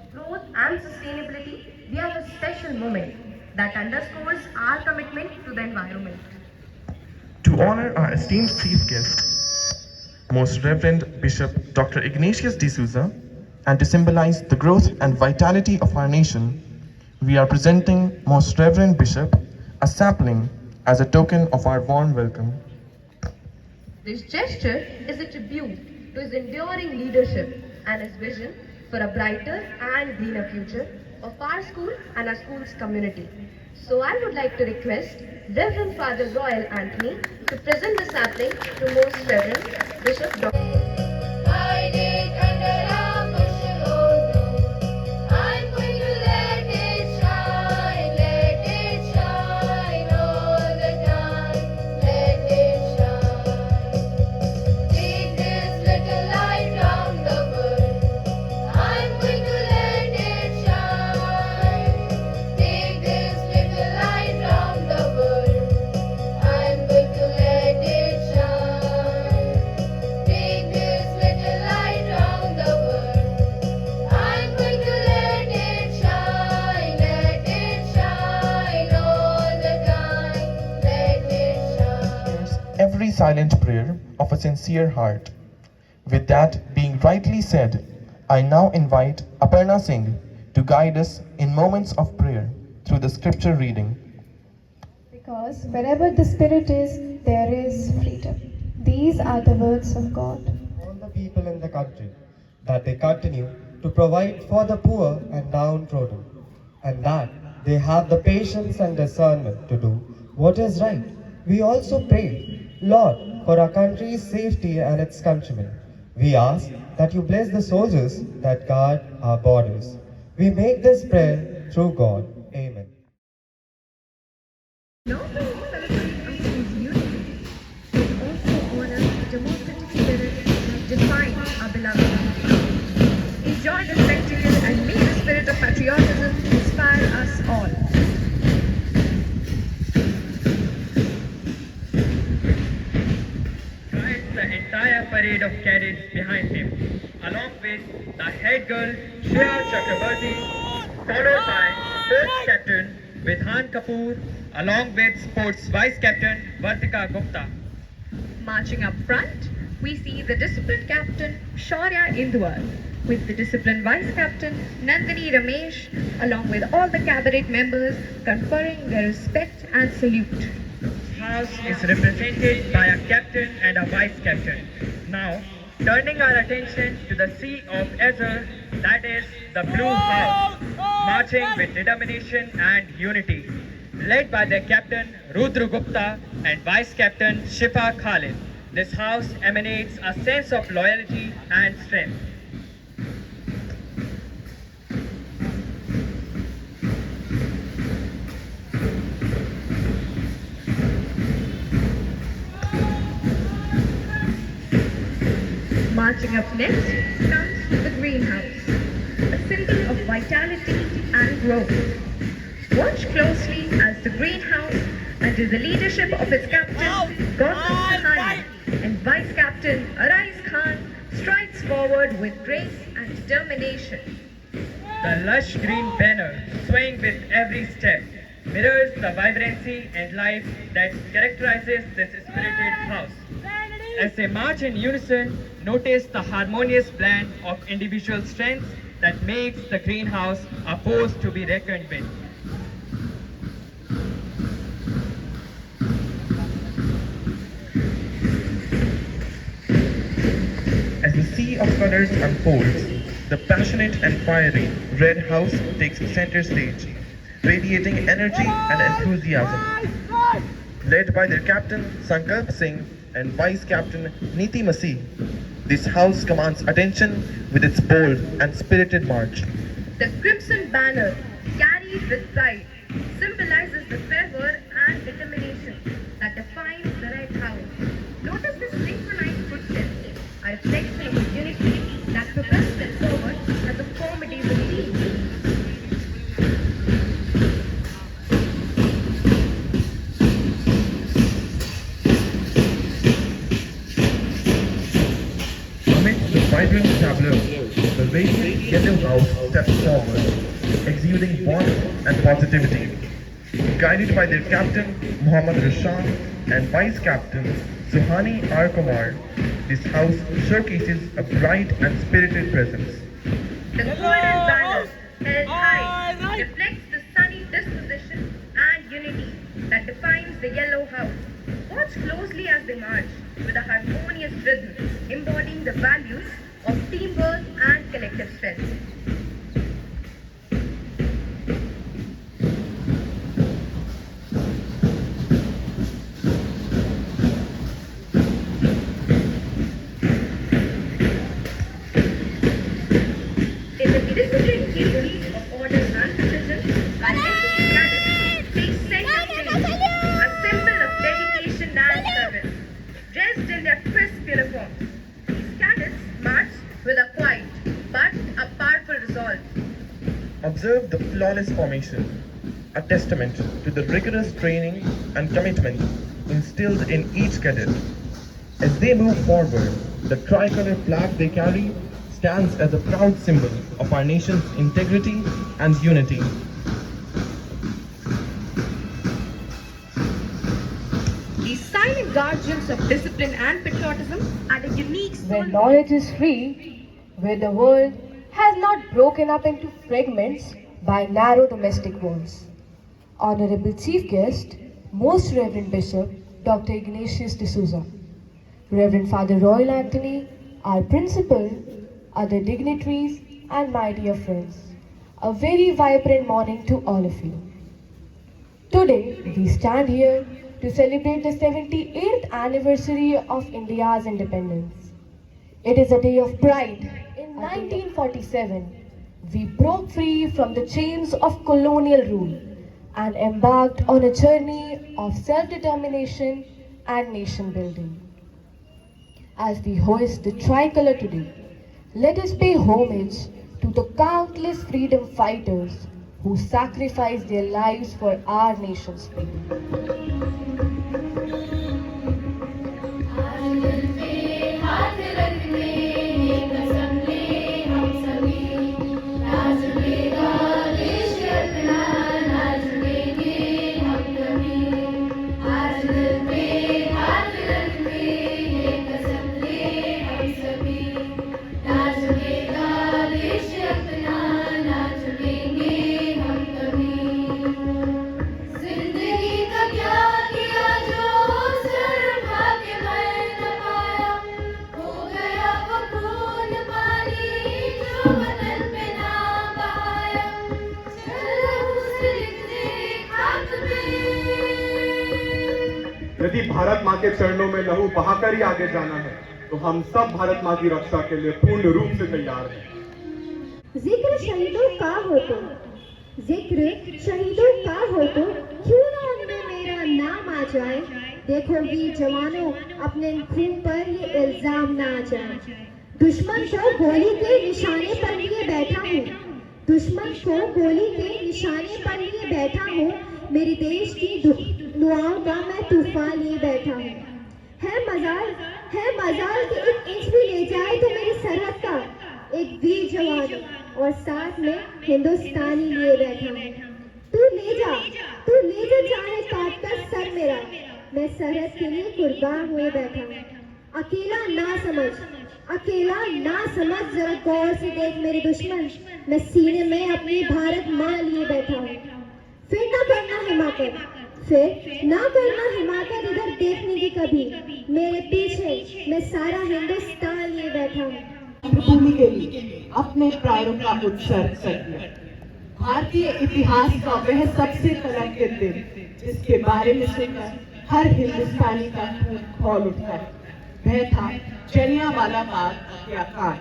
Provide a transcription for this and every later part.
of growth and sustainability, we have a special moment that underscores our commitment to the environment. To honor our esteemed chief guest, Most Reverend Bishop Dr. Ignatius D'Souza, and to symbolize the growth and vitality of our nation, we are presenting Most Reverend Bishop a sapling as a token of our warm welcome. This gesture is a tribute to his enduring leadership and his vision for a brighter and greener future of our school and our school's community. So I would like to request Reverend Father Royal Anthony to present the sapling to Most Reverend Bishop Dr. I did under a bushel. I'm going to let it shine all the time. Let it shine. Take this little light round the world. I'm going to let it shine. Take this little light round the world. I'm going to let it shine. Take this little light round the world. I'm going to let it shine all the time. Let it shine. Every silent prayer of a sincere heart. With that being rightly said, I now invite Aparna Singh to guide us in moments of prayer through the scripture reading. Because wherever the Spirit is, there is freedom. These are the words of God. All the people in the country, that they continue to provide for the poor and downtrodden, and that they have the patience and discernment to do what is right. We also pray, Lord, for our country's safety and its countrymen. We ask that you bless the soldiers that guard our borders. We make this prayer through God. Amen. Not only celebrate our school's unity, but also honor the democratic spirit that defines our beloved country. Enjoy the spectacle and may the spirit of patriotism inspire us all. Rides the entire parade of cadets behind him, along with the head girl Shreya Chakrabarti, followed by sports captain Vidhan Kapoor, along with sports vice captain Vartika Gupta. Marching up front, we see the discipline captain Shaurya Indwar with the discipline vice captain Nandini Ramesh along with all the cabinet members conferring their respect and salute. House is represented by a captain and a vice captain. Now, turning our attention to the Sea of Azure, that is the Blue House, marching with determination and unity, led by their captain Rudra Gupta and vice captain Shifa Khalid. This house emanates a sense of loyalty and strength. Marching up next comes the greenhouse, a symbol of vitality and growth. Watch closely as the greenhouse, under the leadership of its captain, Gautam Sahani, and vice captain Arais Khan, strides forward with grace and determination. The lush green banner, swaying with every step, mirrors the vibrancy and life that characterizes this spirited house. As they march in unison, notice the harmonious blend of individual strengths that makes the greenhouse a force to be reckoned with. As the sea of colors unfolds, the passionate and fiery Red House takes center stage, radiating energy and enthusiasm. Led by their captain Sankalp Singh and vice captain Niti Masih, this house commands attention with its bold and spirited march. The crimson banner, carried with pride, symbolizes the fervor and determination that defines the Red House. Notice the synchronized footsteps, a reflection of unity that propels them forward as a formidable team. Amidst the vibrant tableau, the radiant yet Yellow House steps forward, exuding warmth and positivity. Guided by their captain Muhammad Rashad and vice captain Suhani R. Kumar, this house showcases a bright and spirited presence. The golden banner held high reflects the sunny disposition and unity that defines the Yellow House. Watch closely as they march with a harmonious rhythm, embodying the values of teamwork and collective strength. In the disciplined categories of order and precision, our NCC cadets take center stage, a symbol of dedication and service. Dressed in their crisp uniforms, these cadets march with a quiet but a powerful resolve. Observe the flawless formation, a testament to the rigorous training and commitment instilled in each cadet. As they move forward, the tricolor flag they carry stands as a proud symbol of our nation's integrity and unity. These silent guardians of discipline and patriotism add a unique Where knowledge is free, where the world has not broken up into fragments by narrow domestic walls. Honorable Chief Guest, Most Reverend Bishop Dr. Ignatius D'Souza, Reverend Father Royal Anthony, our Principal, other dignitaries, and my dear friends, a very vibrant morning to all of you. Today, we stand here to celebrate the 78th anniversary of India's independence. It is a day of pride. In 1947, we broke free from the chains of colonial rule and embarked on a journey of self-determination and nation building. As we hoist the tricolor today, let us pay homage to the countless freedom fighters who sacrificed their lives for our nation's freedom. हाथ रखने एक कसम ले हम सभी ना झुकेगा देश अपना ना झुकेंगे हम कभी आज दिल पे हाथ रखने एक कसम ले हम सभी ना झुकेगा देश अपना ना झुकेंगे हम कभी जिंदगी का क्या किया जो सर उठा के मर न पाया हो गया वो खून पानी जो वतन पे ना बहाया चल उस लिख दे खाक पे यदि भारत माँ के चरणों में लहू बहाकर ही आगे जाना है तो हम सब भारत माँ की रक्षा के लिए पूर्ण रूप से तैयार हैं। जिक्र शहीदों का हो तो जिक्र शहीदों का हो तो क्यों ना उनमें मेरा नाम आ जाए। देखो वीर जवानों अपने खून पर ये इल्जाम ना आ जाए। दुश्मन को गोली के निशाने पर लिए बैठा हूँ दुश्मन को गोली के निशाने पर लिए बैठा हूँ मेरे देश की दुआओं का मैं तूफान लिए बैठा हूँ। है मजाल कि एक इंच भी ले जाए तो मेरी सरहद का एक वीर जवान और साथ में हिंदुस्तानी लिए बैठा हूँ। तू ले जा चाहे काट कर सर मेरा मैं सरहद के लिए कुर्बान हुए बैठा हूँ। अकेला ना समझ जरा गौर से देख मेरे दुश्मन मैं सीने में अपनी भारत माँ लिए बैठा हूँ। फिर ना करना हिमाकत इधर देखने की कभी मेरे पीछे मैं सारा हिंदुस्तान लिए बैठा हूँ। भूमि के लिए अपने प्राणों का उत्सर्ग करना भारतीय इतिहास का वह सबसे कलंकित दिन जिसके बारे में सुनकर हर हिंदुस्तानी का खून खौल उठता है वह था जलियांवाला बाग हत्याकांड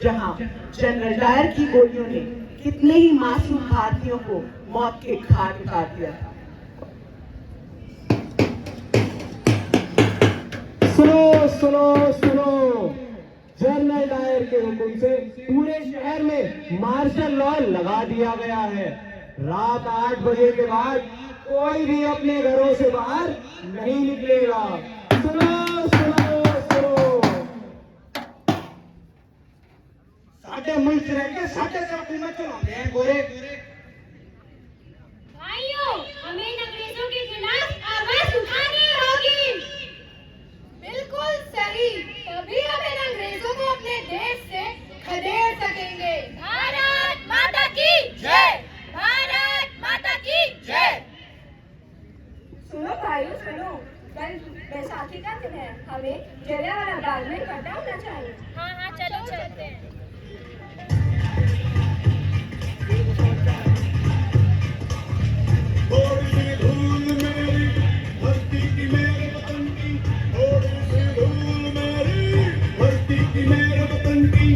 जहां जनरल डायर की गोलियों ने कितने ही मासूम भारतीयों को मौत के घाट उतार दिया था। सुनो जनरल डायर के हुक्म से पूरे शहर में मार्शल लॉ लगा दिया गया है। रात 8 बजे के बाद कोई भी अपने घरों से बाहर नहीं निकलेगा। सुनो साढ़े मुल्क च रह के साढ़े से हुकूमत चलाते हैं गोरे। भाइयों, हमें इन अंग्रेजों के खिलाफ आवाज उठानी होगी। बिल्कुल सही, तभी हम इन अंग्रेजों को अपने देश से खदेड़ सकेंगे। भारत माता की जय, भारत माता की जय। सुनो भाइयों सुनो, कल बैसाखी का दिन है, हमें जलियांवाला बाग में इकट्ठा होना चाहिए। हाँ हाँ, चलो चलते हैं। थोड़ी सी धूल मेरी धरती की मेरे वतन की, थोड़ी सी धूल मेरी धरती की मेरे वतन की,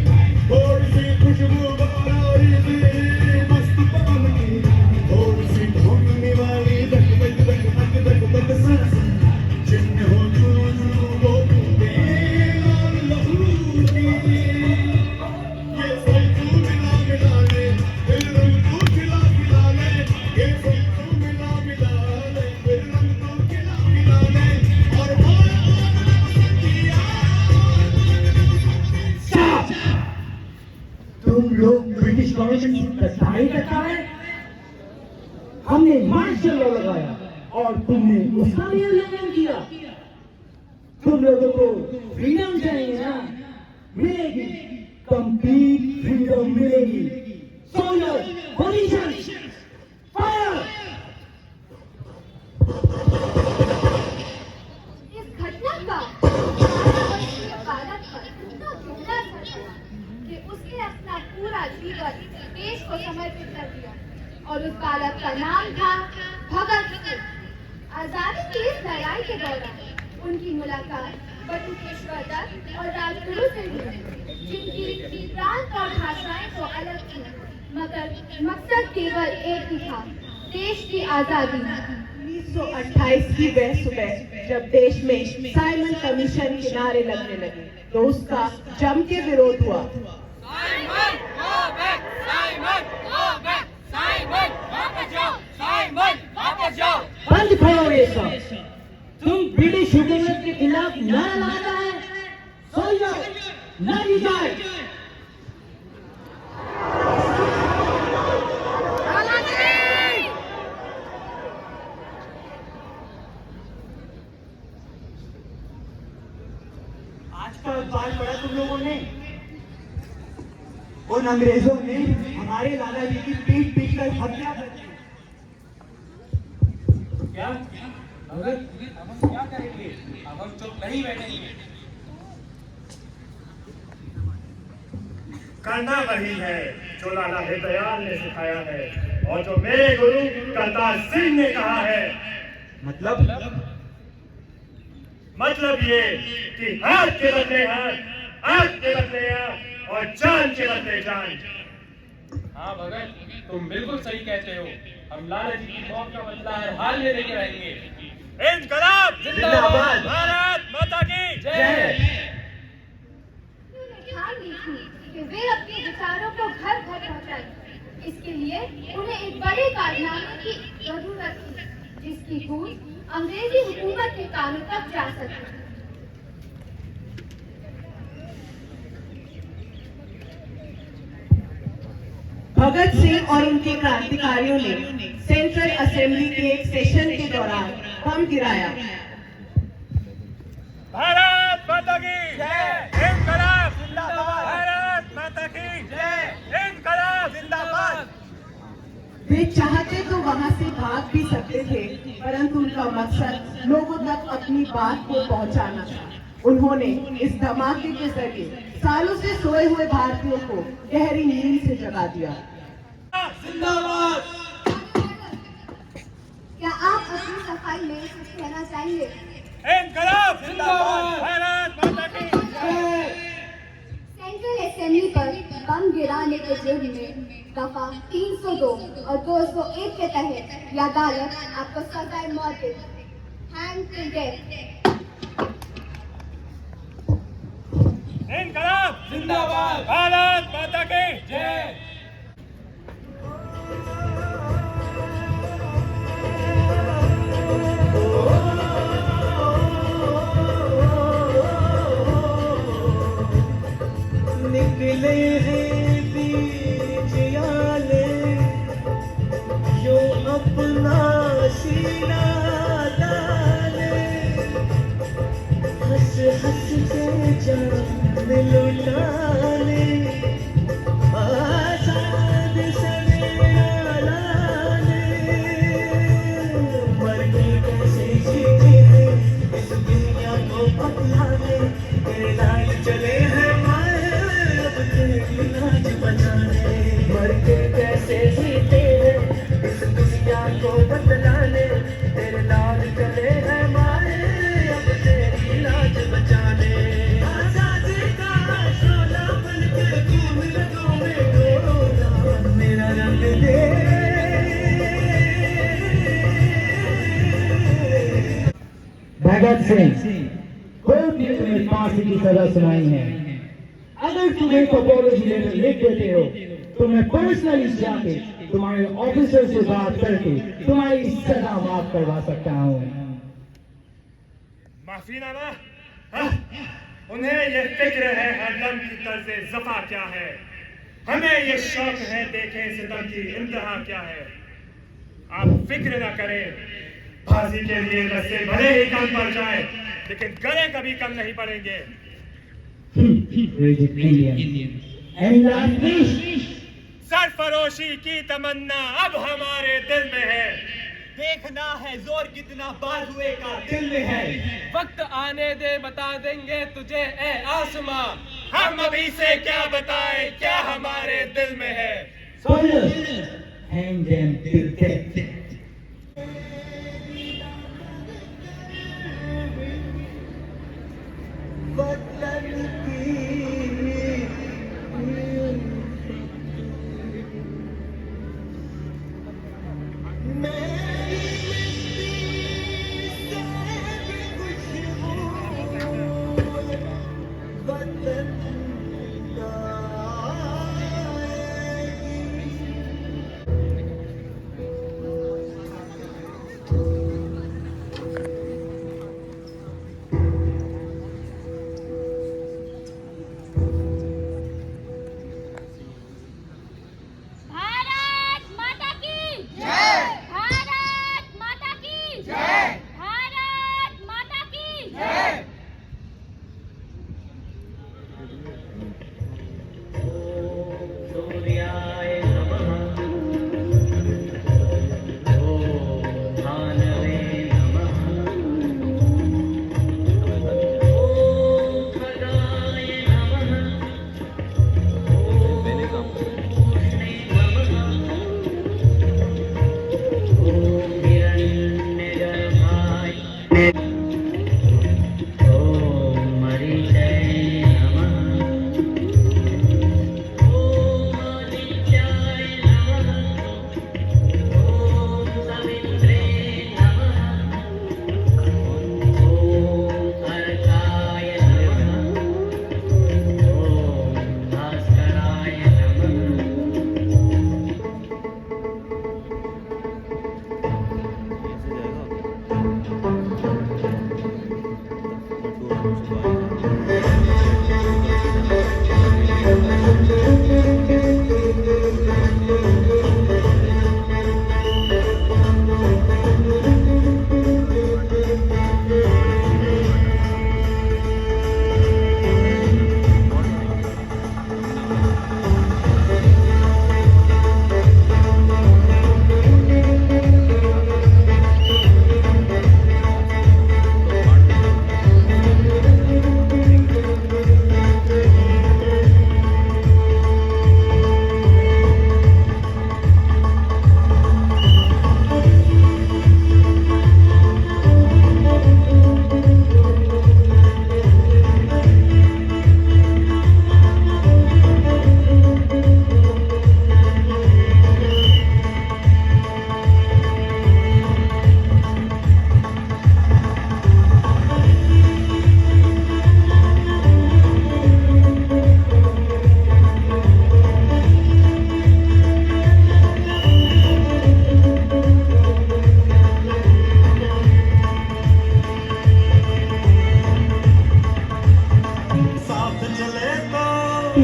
थोड़ी सी खुशबू बारारी सी मस्त पवन की, थोड़ी सी धुनने वाली धक धक धक धक धक धक सांस, जिनमें हो वो लाल लहू की, ये सल्फू मिला मिला ले, दिल रंग तू खिला खिला ले, ये सल्फू मिला मिला ले, दिल रंग तू खिला खिला ले, और तुम लोग ब्रिटिश गवर्नमेंट की बधाई करता है। हमने मार्शल लॉ लगाया और तुमने उसका भी उल्लंघन किया। तुम लोगों को फ्रीडम चाहिए ना, मिलेगी, कंप्लीट फ्रीडम मिलेगी। Soldiers, position, fire. इस घटना का भारत पर इतना गहरा असर पड़ा कि उसने अपना पूरा जीवन देश को समर्पित कर दिया, और उस बालक का नाम था भगत सिंह। आजादी की इस लड़ाई के दौरान उनकी मुलाकात बटुकेश्वर दत्त और राजगुरु से हुई, जिनकी प्रांत और भाषाएं तो अलग थी, मगर मकसद केवल एक ही था, देश की आजादी। 1928 की वह सुबह जब देश में साइमन कमीशन के नारे लगने लगे तो उसका जम के विरोध हुआ। बंद करो ये सब। तुम ब्रिटिश हुकूमत के खिलाफ नारा लगाता है, सोल्जर लड़ी जाए। आज का बात पड़ा तुम लोगों ने, उन अंग्रेजों ने हमारे लाला जी की पीट पीट कर हत्या कर दी। क्या भगत, अब हम क्या करेंगे? अब हम चुप नहीं बैठेंगे। करना वही है जो लाला हृदयाल ने सिखाया है और जो मेरे गुरु करतार सिंह ने कहा है। मतलब ये कि हाथ के बदले हाथ, आंख के बदले आंख और जान के बदले जान। हाँ भगत, तुम बिल्कुल सही कहते हो। हम लाला जी की मौत का बदला हर हाल में लेके रहेंगे। इनकलाब जिंदाबाद, भारत माता की जय। ठान ली थी कि वे अपने विचारों को घर घर पहुंचाएं। इसके लिए उन्हें एक बड़े कारनामे की जरूरत थी, जिसकी गूंज अंग्रेजी हुकूमत के कानों तक जा सके। भगत सिंह और उनके क्रांतिकारियों ने सेंट्रल असेंबली के एक सेशन के दौरान बम गिराया। भारत माता की जय। इनकलाब जिंदाबाद, भारत माता की जय। इनकलाब जिंदाबाद। वे चाहते तो वहां से भाग भी सकते थे, परंतु उनका मकसद लोगों तक अपनी बात को पहुंचाना था। उन्होंने इस धमाके के जरिए सालों से सोए हुए भारतीयों को गहरी नींद से जगा दिया। जिंदाबाद। क्या आप अपनी सफाई में कुछ कहना चाहेंगे? इनकलाब जिंदाबाद, भारत माता की जय। सेंट्रल असेंबली पर बम गिराने के जुर्म में दफा 302 और 201 के तहत यह अदालत आपको सजाए मौत देगी, हैंग टू डेथ। इनकलाब जिंदाबाद, भारत माता की जय। निकले हैं पसीना डाले, हंस हंस के जान लुटाने, आजाद सवेरा लाने, मर के कैसे जीते हैं इस दुनिया को बतलाने, तेरे लाल चले हैं माए अब तेरी लाज बचाने, मर के कैसे जीते हैं इस दुनिया को बतलाने, तेरे लाल चले हैं माए अब तेरी लाज बचाने, आजादी का शोला बन के घूम रगों में डोला, मेरा रंग दे। भगत सिंह, कोर्ट ने तुम्हें फांसी की सजा सुनाई है। अगर तुम्हें अपॉलॉजी लेटर लिख देते हो तो मैं पर्सनली जाके तुम्हारे ऑफिसर से बात करके तुम्हारी सजा माफ करवा सकता हूँ। माफीनामा? हाँ? उन्हें ये फिक्र है हरदम की तर्ज़े ज़फ़ा क्या है, हमें ये शौक है देखें सितम की इंतहा क्या है। आप फिक्र ना करें, फांसी के लिए रस्ते भले ही कम पड़ जाए लेकिन गले कभी कम नहीं पड़ेंगे। सरफरोशी की तमन्ना अब हमारे दिल में है, देखना है जोर कितना बाजुए का दिल में है। वक्त आने दे बता देंगे तुझे ए आसमां, हम अभी से क्या बताएं क्या हमारे दिल में है। Hang them to death. Bharat माता की जय, भारत माता की जय, भारत माता की जय। सूर्याय नमः, ओम भानवे नमः, ओम खगाय नमः, ओम कृष्णे नमः, ओम हिरण्यगर्भाय, ओम मरीचय नमः, ओम आदित्याय नमः, ओम सवित्रे नमः, ओम अर्काय नमः, ओम भास्कराय नमः। साथ चले तो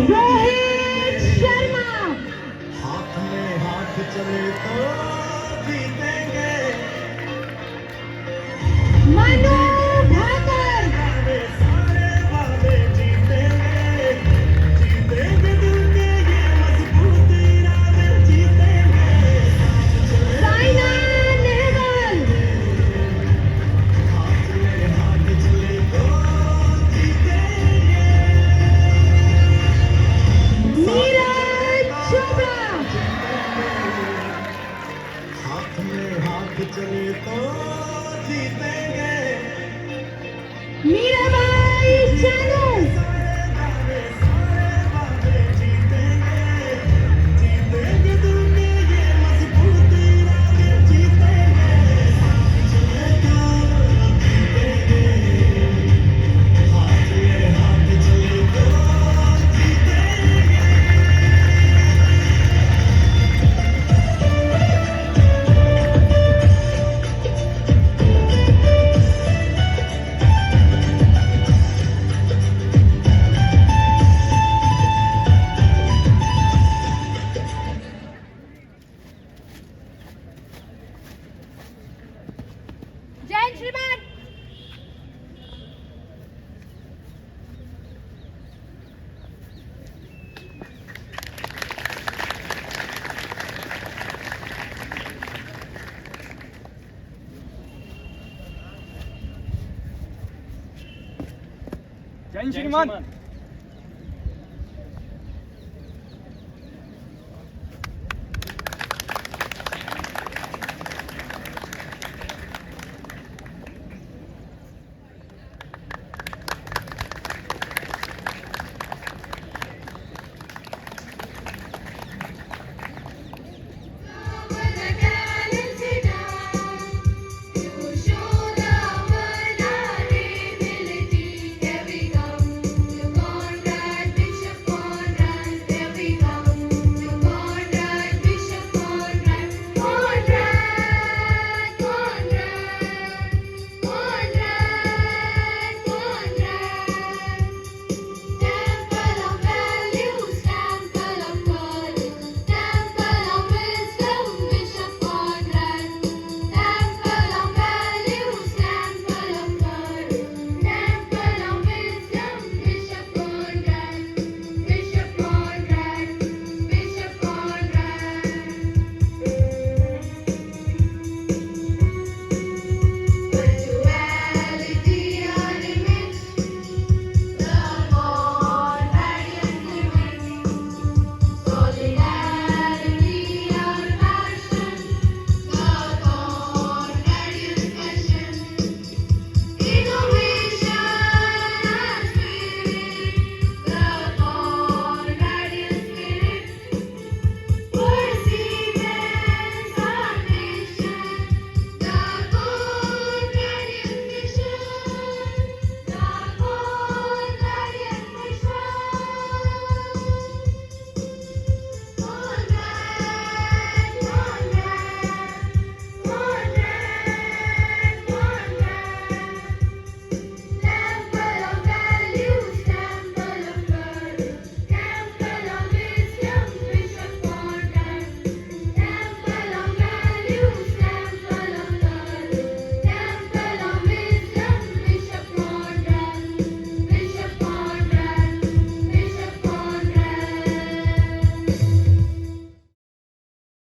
रोहित शर्मा, हाथ में हाथ चले तो जीतेंगे, मनु भाकर सारे वादे जीतेंगे जीतेंगे दिल के ये मजबूत इरादे जीतेंगे साइना नेहवाल हाथ चले तो जीतेंगे नीरज चोपड़ा हाथ में हाथ चले तो जीतेंगे मीराबाई चानू सारे वादे जीतेंगे जीतेंगे दिल के ये मजबूत इरादे जीतेंगे चले तो जीतेंगे हाथ में हाथ चले तो जीतेंगे जय श्रीमान जय श्रीमान।